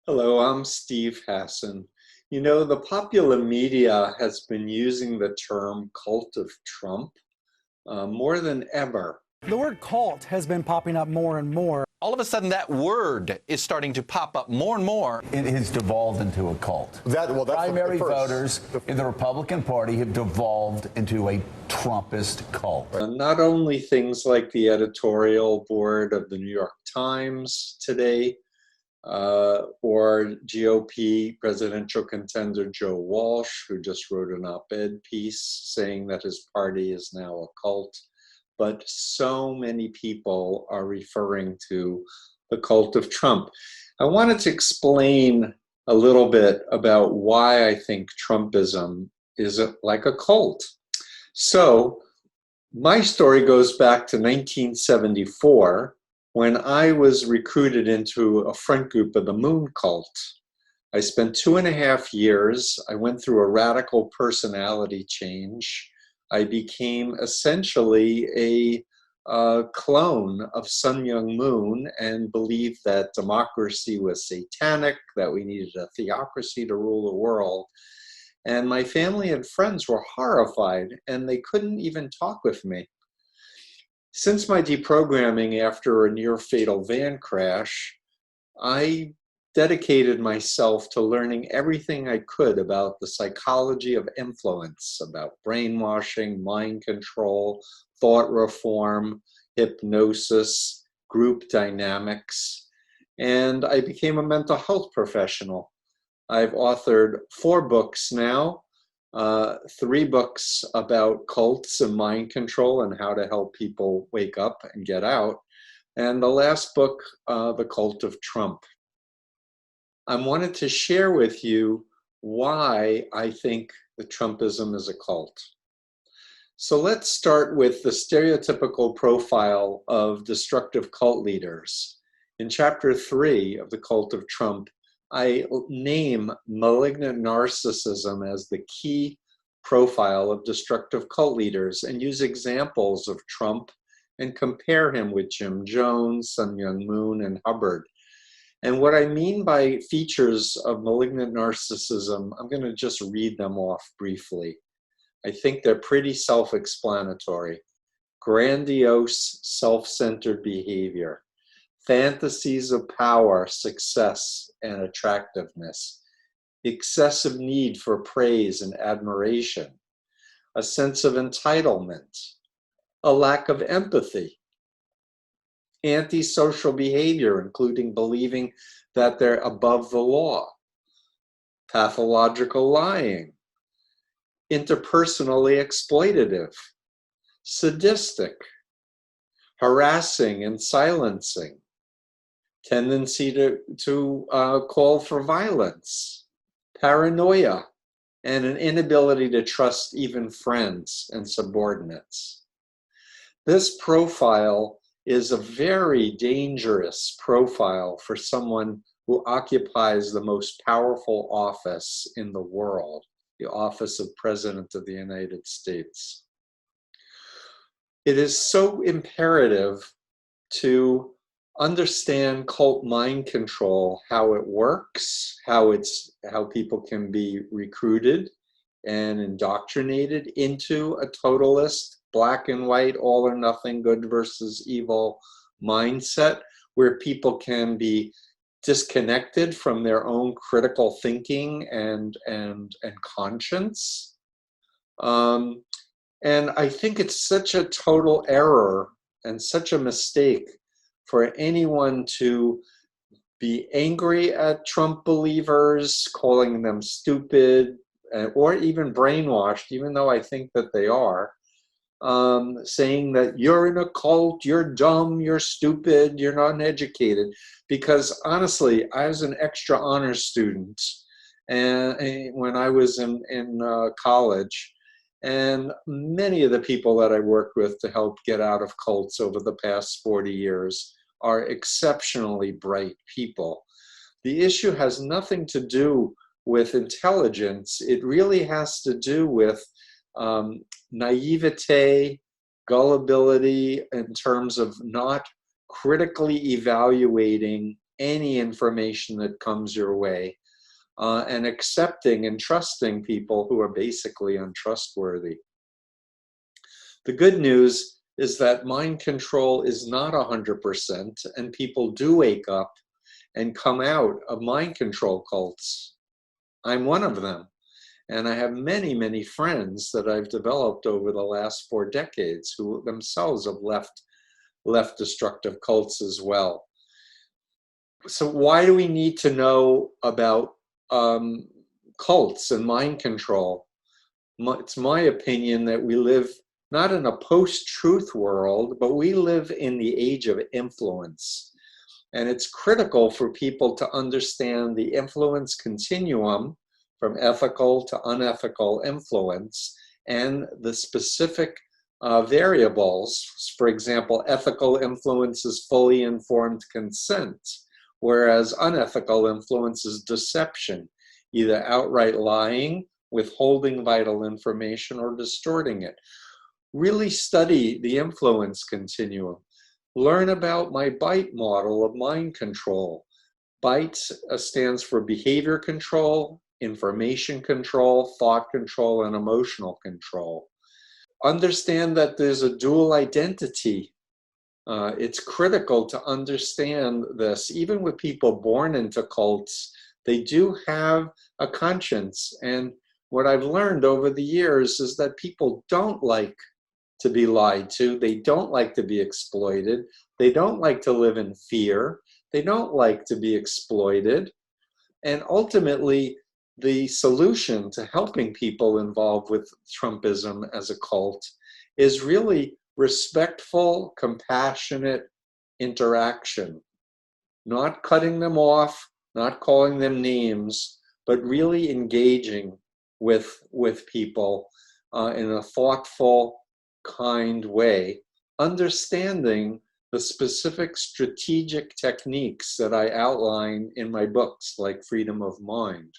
Hello, I'm Steve Hassan. You know, the popular media has been using the term cult of Trump more than ever. The word cult has been popping up more and more. All of a sudden, that word is starting to pop up more and more. It has devolved into a cult. That's Primary the first. voters in the Republican Party have devolved into a Trumpist cult. Not only things like the editorial board of the New York Times today, or GOP presidential contender Joe Walsh, who just wrote an op-ed piece saying that his party is now a cult. But so many people are referring to the cult of Trump. I wanted to explain a little bit about why I think Trumpism is like a cult. So my story goes back to 1974 when I was recruited into a front group of the Moon Cult. I spent 2.5 years. I went through a radical personality change. I became essentially a clone of Sun Myung Moon and believed that democracy was satanic, that we needed a theocracy to rule the world. And my family and friends were horrified, and they couldn't even talk with me. Since my deprogramming after a near-fatal van crash, I dedicated myself to learning everything I could about the psychology of influence, about brainwashing, mind control, thought reform, hypnosis, group dynamics, and I became a mental health professional. I've authored 4 books now, 3 books about cults and mind control and how to help people wake up and get out, and the last book, The Cult of Trump. I wanted to share with you why I think the Trumpism is a cult. So let's start with the stereotypical profile of destructive cult leaders. In chapter 3 of The Cult of Trump, I name malignant narcissism as the key profile of destructive cult leaders and use examples of Trump and compare him with Jim Jones, Sun Myung Moon, and Hubbard. And what I mean by features of malignant narcissism, I'm going to just read them off briefly. I think they're pretty self-explanatory. Grandiose, self-centered behavior, fantasies of power, success, and attractiveness, excessive need for praise and admiration, a sense of entitlement, a lack of empathy, antisocial behavior, including believing that they're above the law, pathological lying, interpersonally exploitative, sadistic, harassing and silencing, tendency to call for violence, paranoia, and an inability to trust even friends and subordinates. This profile is a very dangerous profile for someone who occupies the most powerful office in the world, the office of President of the United States. It is so imperative to understand cult mind control, how it works, how people can be recruited and indoctrinated into a totalist, black and white, all or nothing, good versus evil mindset, where people can be disconnected from their own critical thinking and conscience. And I think it's such a total error and such a mistake for anyone to be angry at Trump believers, calling them stupid, or even brainwashed, even though I think that they are, saying that you're in a cult, you're dumb, you're stupid, you're not uneducated. Because honestly, I was an extra honors student and when I was in college, and many of the people that I worked with to help get out of cults over the past 40 years are exceptionally bright people. The issue has nothing to do with intelligence. It really has to do with naivete, gullibility in terms of not critically evaluating any information that comes your way, and accepting and trusting people who are basically untrustworthy. The good news is that mind control is not 100%, and people do wake up and come out of mind control cults. I'm one of them. And I have many, many friends that I've developed over the last 4 decades who themselves have left destructive cults as well. So why do we need to know about cults and mind control? It's my opinion that we live not in a post-truth world, but we live in the age of influence. And it's critical for people to understand the influence continuum from ethical to unethical influence and the specific variables. For example, ethical influence is fully informed consent, whereas unethical influence is deception, either outright lying, withholding vital information, or distorting it. Really study the influence continuum. Learn about my BITE model of mind control. BITE stands for behavior control, information control, thought control, and emotional control. Understand that there's a dual identity. It's critical to understand this. Even with people born into cults, they do have a conscience. And what I've learned over the years is that people don't like to be lied to. They don't like to be exploited. They don't like to live in fear. They don't like to be exploited. And ultimately, the solution to helping people involved with Trumpism as a cult is really respectful, compassionate interaction. Not cutting them off, not calling them names, but really engaging with people in a thoughtful, kind way, understanding the specific strategic techniques that I outline in my books, like Freedom of Mind.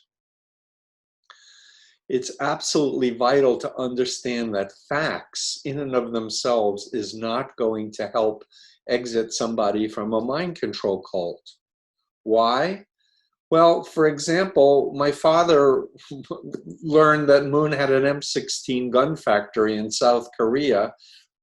It's absolutely vital to understand that facts in and of themselves is not going to help exit somebody from a mind control cult. Why? Well, for example, my father learned that Moon had an M16 gun factory in South Korea,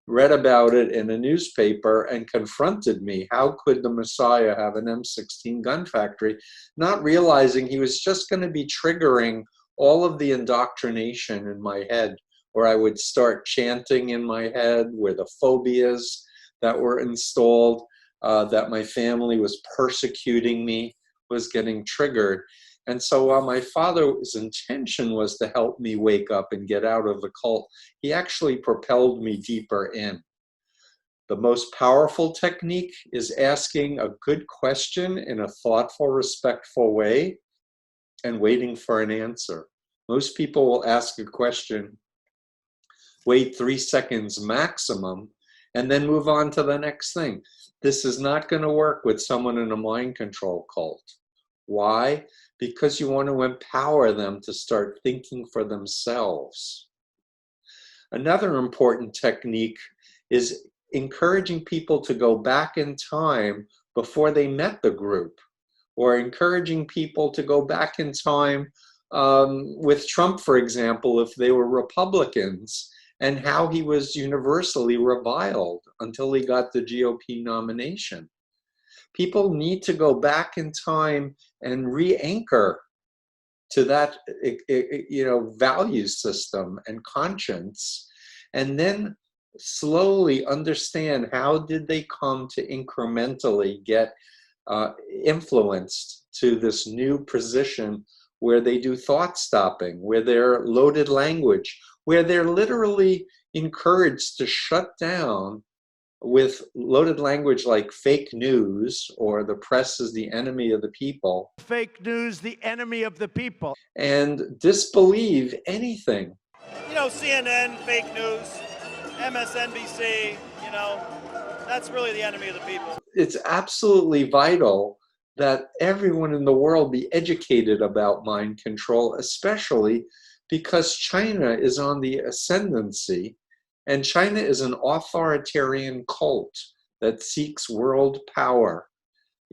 read about it in a newspaper, and confronted me. How could the Messiah have an M16 gun factory? Not realizing he was just going to be triggering all of the indoctrination in my head, where I would start chanting in my head, where the phobias that were installed, that my family was persecuting me, was getting triggered. And so while my father's intention was to help me wake up and get out of the cult, he actually propelled me deeper in. The most powerful technique is asking a good question in a thoughtful, respectful way and waiting for an answer. Most people will ask a question, wait 3 seconds maximum, and then move on to the next thing. This is not going to work with someone in a mind control cult. Why? Because you want to empower them to start thinking for themselves. Another important technique is encouraging people to go back in time before they met the group, or encouraging people to go back in time with Trump, for example, if they were Republicans, and how he was universally reviled until he got the GOP nomination. People need to go back in time and re-anchor to that value system and conscience, and then slowly understand how did they come to incrementally get influenced to this new position where they do thought stopping, where they're loaded language, where they're literally encouraged to shut down with loaded language like fake news, or the press is the enemy of the people. Fake news, the enemy of the people. And disbelieve anything. CNN, fake news, MSNBC, that's really the enemy of the people. It's absolutely vital that everyone in the world be educated about mind control, especially because China is on the ascendancy, and China is an authoritarian cult that seeks world power.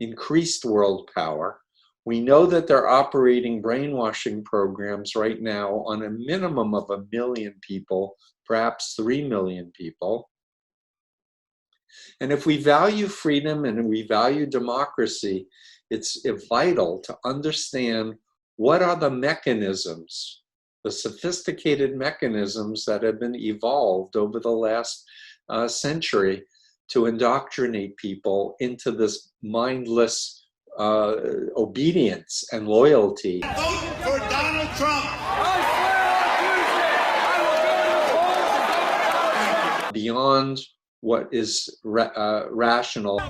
increased world power. We know that they're operating brainwashing programs right now on a minimum of 1 million people, perhaps 3 million people. And if we value freedom and we value democracy, it's vital to understand what are the mechanisms, the sophisticated mechanisms that have been evolved over the last century to indoctrinate people into this mindless obedience and loyalty. Vote for Donald Trump. Beyond what is rational.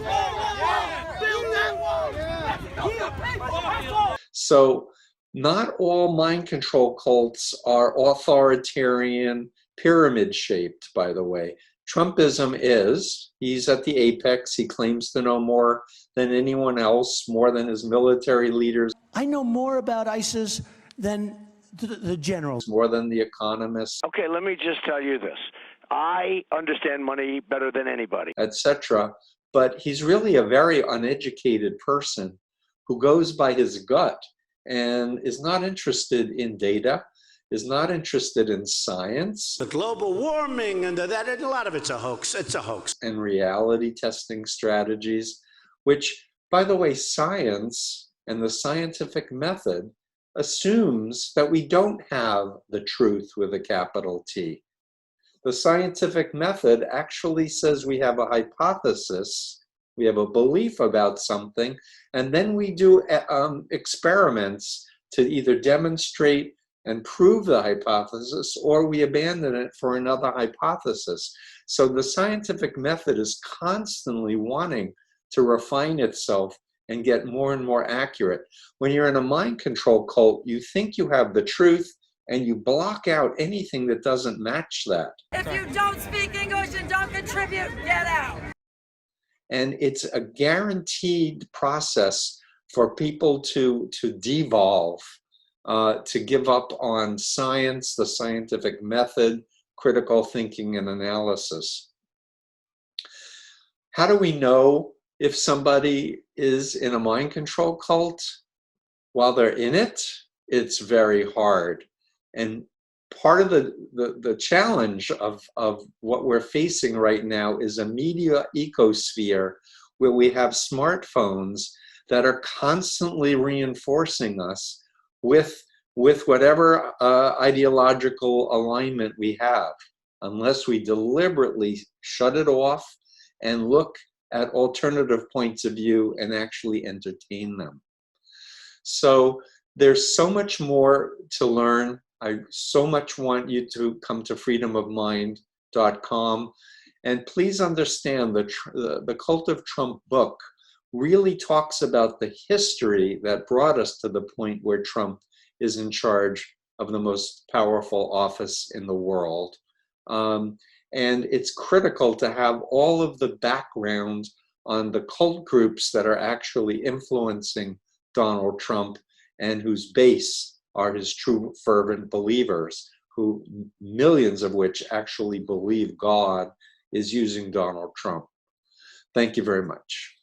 So not all mind control cults are authoritarian, pyramid-shaped, by the way. Trumpism is. He's at the apex. He claims to know more than anyone else, more than his military leaders. I know more about ISIS than the generals. More than the economists. Okay, let me just tell you this. I understand money better than anybody. Etc. But he's really a very uneducated person who goes by his gut and is not interested in data, is not interested in science. The global warming and that, a lot of it's a hoax. It's a hoax. And reality testing strategies, which, by the way, science and the scientific method assumes that we don't have the truth with a capital T. The scientific method actually says we have a hypothesis, we have a belief about something, and then we do experiments to either demonstrate and prove the hypothesis, or we abandon it for another hypothesis. So the scientific method is constantly wanting to refine itself and get more and more accurate. When you're in a mind control cult, you think you have the truth, and you block out anything that doesn't match that. If you don't speak English and don't contribute, get out. And it's a guaranteed process for people to devolve, to give up on science, the scientific method, critical thinking and analysis. How do we know if somebody is in a mind control cult? While they're in it, it's very hard. And part of the challenge of what we're facing right now is a media ecosphere where we have smartphones that are constantly reinforcing us with whatever ideological alignment we have, unless we deliberately shut it off and look at alternative points of view and actually entertain them. So there's so much more to learn. I so much want you to come to freedomofmind.com, and please understand the Cult of Trump book really talks about the history that brought us to the point where Trump is in charge of the most powerful office in the world. And it's critical to have all of the background on the cult groups that are actually influencing Donald Trump and whose base are his true fervent believers, who millions of which actually believe God is using Donald Trump. Thank you very much.